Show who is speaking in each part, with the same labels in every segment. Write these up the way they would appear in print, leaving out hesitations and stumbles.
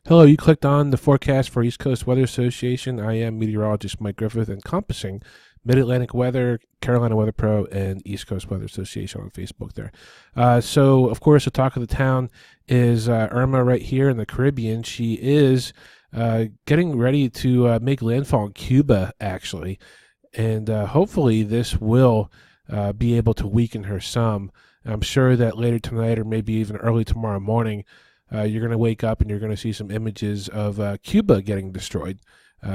Speaker 1: Hello, you clicked on the forecast for East Coast Weather Association. I am meteorologist Mike Griffith, encompassing Mid-Atlantic Weather, Carolina Weather Pro, and East Coast Weather Association on Facebook there. So, of course, the talk of the town is Irma right here in the Caribbean. She is getting ready to make landfall in Cuba, actually. And hopefully this will be able to weaken her some. I'm sure that later tonight or maybe even early tomorrow morning, you're going to wake up and you're going to see some images of Cuba getting destroyed.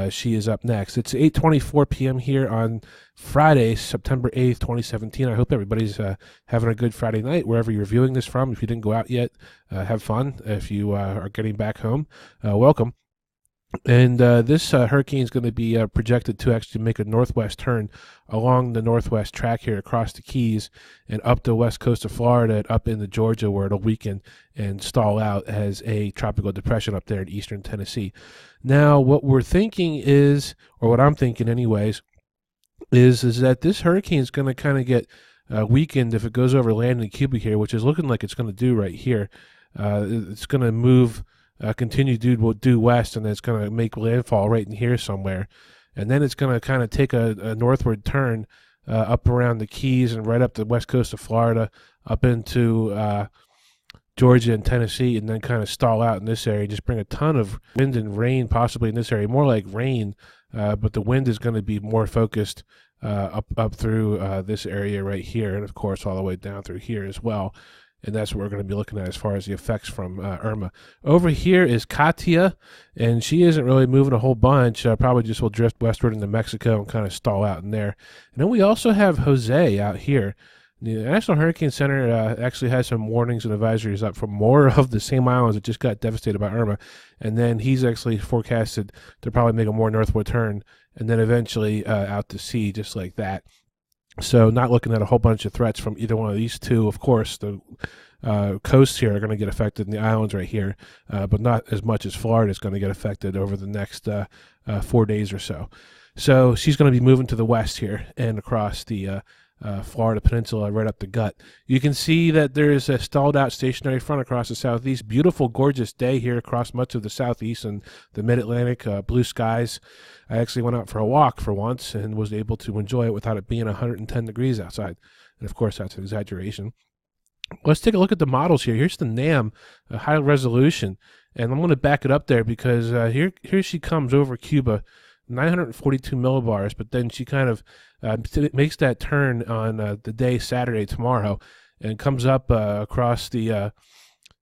Speaker 1: She is up next. It's 8:24 p.m. here on Friday, September 8th, 2017. I hope everybody's having a good Friday night wherever you're viewing this from. If you didn't go out yet, have fun. If you are getting back home, welcome. And this hurricane is going to be projected to actually make a northwest turn along the northwest track here across the Keys and up the west coast of Florida and up into Georgia, where it'll weaken and stall out as a tropical depression up there in eastern Tennessee. Now, what we're thinking is, or what I'm thinking anyways, is that this hurricane is going to kind of get weakened if it goes over land in Cuba here, which is looking like it's going to do right here. It's going to move continue due west, and then it's going to make landfall right in here somewhere. And then it's going to kind of take a northward turn up around the Keys and right up the west coast of Florida, up into Georgia and Tennessee, and then kind of stall out in this area, just bring a ton of wind and rain possibly in this area, more like rain, but the wind is going to be more focused up through this area right here, and of course all the way down through here as well. And that's what we're going to be looking at as far as the effects from Irma. Over here is Katia, and she isn't really moving a whole bunch. Probably just will drift westward into Mexico and kind of stall out in there. And then we also have Jose out here. The National Hurricane Center actually has some warnings and advisories up for more of the same islands that just got devastated by Irma. And then he's actually forecasted to probably make a more northward turn and then eventually out to sea just like that. So not looking at a whole bunch of threats from either one of these two. Of course, the coasts here are going to get affected in the islands right here, but not as much as Florida is going to get affected over the next 4 days or so. So she's going to be moving to the west here and across the Florida Peninsula right up the gut. You can see that there is a stalled out stationary front across the southeast. Beautiful, gorgeous day here across much of the southeast and the mid-Atlantic, blue skies. I actually went out for a walk for once and was able to enjoy it without it being 110 degrees outside. And of course, that's an exaggeration. Let's take a look at the models here. Here's the NAM, high resolution. And I'm going to back it up there because here she comes over Cuba, 942 millibars, but then she kind of makes that turn on the day Saturday tomorrow and comes up across the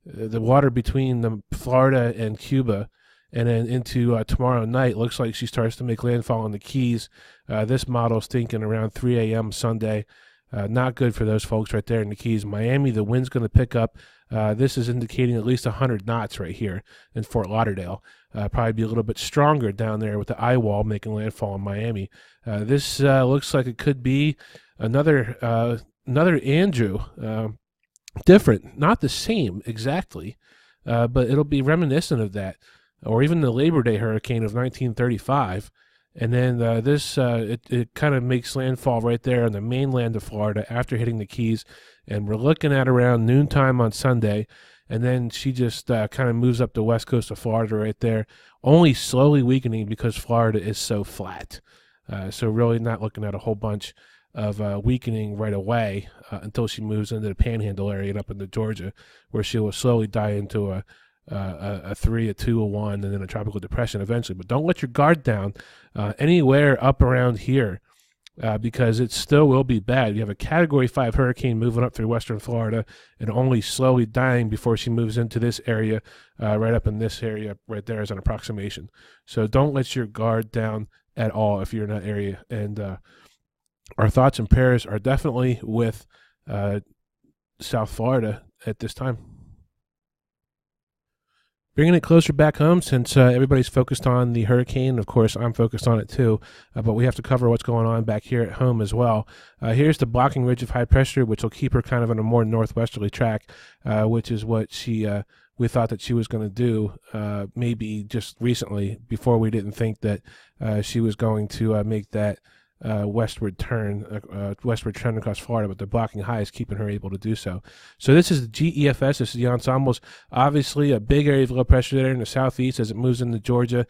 Speaker 1: water between the Florida and Cuba, and then into tomorrow night. Looks like she starts to make landfall in the Keys. This model's thinking around 3 a.m. Sunday. Not good for those folks right there in the Keys. Miami, the wind's going to pick up. This is indicating at least 100 knots right here in Fort Lauderdale. Probably be a little bit stronger down there with the eye wall making landfall in Miami. This looks like it could be another Andrew. Different, not the same exactly, but it'll be reminiscent of that, or even the Labor Day hurricane of 1935. And then it kind of makes landfall right there on the mainland of Florida after hitting the Keys. And we're looking at around noontime on Sunday. And then she just kind of moves up the west coast of Florida right there, only slowly weakening because Florida is so flat. So really not looking at a whole bunch of weakening right away until she moves into the Panhandle area and up into Georgia, where she will slowly die into a 3, a 2, a 1, and then a tropical depression eventually. But don't let your guard down anywhere up around here because it still will be bad. You have a Category 5 hurricane moving up through western Florida and only slowly dying before she moves into this area, right up in this area right there as an approximation. So don't let your guard down at all if you're in that area. And our thoughts and prayers are definitely with South Florida at this time. Bringing it closer back home, since everybody's focused on the hurricane. Of course, I'm focused on it too, but we have to cover what's going on back here at home as well. Here's the blocking ridge of high pressure, which will keep her kind of on a more northwesterly track, which is what we thought that she was going to do maybe just recently, before we didn't think that she was going to make that westward trend across Florida, but the blocking high is keeping her able to do so. So this is the GEFS. This is the ensembles. Obviously, a big area of low pressure there in the southeast as it moves into Georgia.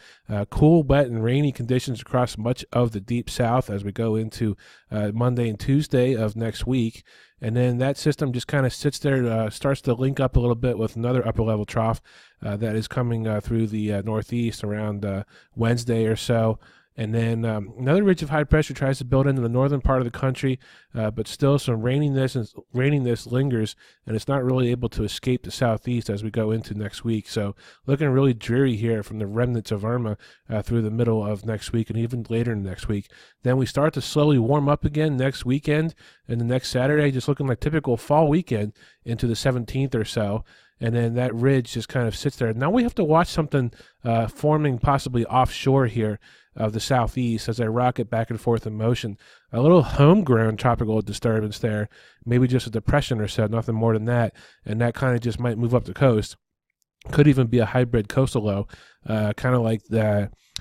Speaker 1: Cool, wet, and rainy conditions across much of the deep south as we go into Monday and Tuesday of next week. And then that system just kind of sits there, starts to link up a little bit with another upper level trough that is coming through the northeast around Wednesday or so. And then another ridge of high pressure tries to build into the northern part of the country, but still some raininess lingers, and it's not really able to escape the southeast as we go into next week. So looking really dreary here from the remnants of Irma through the middle of next week and even later next week. Then we start to slowly warm up again next weekend, and the next Saturday just looking like typical fall weekend into the 17th or so. And then that ridge just kind of sits there. Now we have to watch something forming possibly offshore here of the southeast as I rocket back and forth in motion. A little homegrown tropical disturbance there, maybe just a depression or so, nothing more than that. And that kind of just might move up the coast. Could even be a hybrid coastal low, kind of like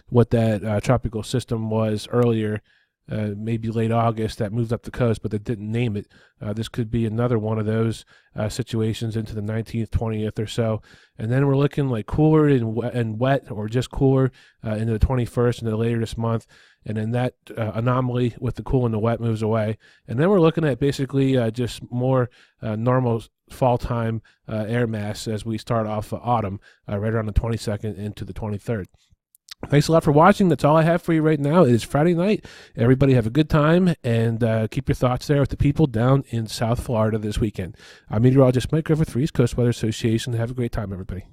Speaker 1: what that tropical system was earlier. Maybe late August that moved up the coast, but they didn't name it. This could be another one of those situations into the 19th, 20th or so. And then we're looking like cooler and wet or just cooler into the 21st and then later this month. And then that anomaly with the cool and the wet moves away. And then we're looking at basically just more normal fall time air mass as we start off autumn right around the 22nd into the 23rd. Thanks a lot for watching. That's all I have for you right now. It is Friday night. Everybody have a good time, and keep your thoughts there with the people down in South Florida this weekend. I'm meteorologist Mike Griffith for East Coast Weather Association. Have a great time, everybody.